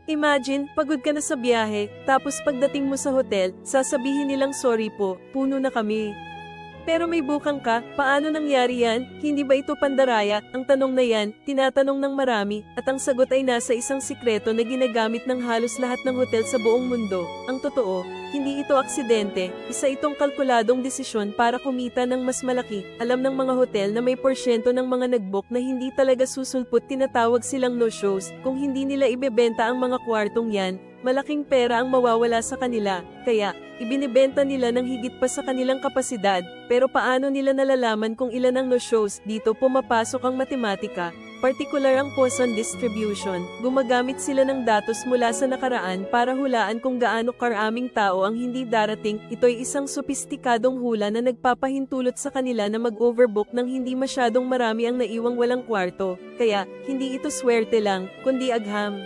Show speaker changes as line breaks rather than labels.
Imagine, pagod ka na sa biyahe, tapos pagdating mo sa hotel, sasabihin nilang sorry po, puno na kami. Pero may bukang ka, paano nangyari yan? Hindi ba ito pandaraya? Ang tanong na yan, tinatanong ng marami, at ang sagot ay nasa isang sikreto na ginagamit ng halos lahat ng hotel sa buong mundo. Ang totoo, hindi ito aksidente, isa itong kalkuladong desisyon para kumita ng mas malaki. Alam ng mga hotel na may porsyento ng mga nag-book na hindi talaga susulpot, tinatawag silang no-shows. Kung hindi nila ibebenta ang mga kwartong yan, malaking pera ang mawawala sa kanila, kaya, ibinibenta nila ng higit pa sa kanilang kapasidad. Pero paano nila nalalaman kung ilan ang no-shows? Dito pumapasok ang matematika, partikular ang Poisson distribution. Gumagamit sila ng datos mula sa nakaraan para hulaan kung gaano karaming tao ang hindi darating. Ito'y isang sopistikadong hula na nagpapahintulot sa kanila na mag-overbook nang hindi masyadong marami ang naiwang walang kwarto. Kaya, hindi ito swerte lang, kundi agham.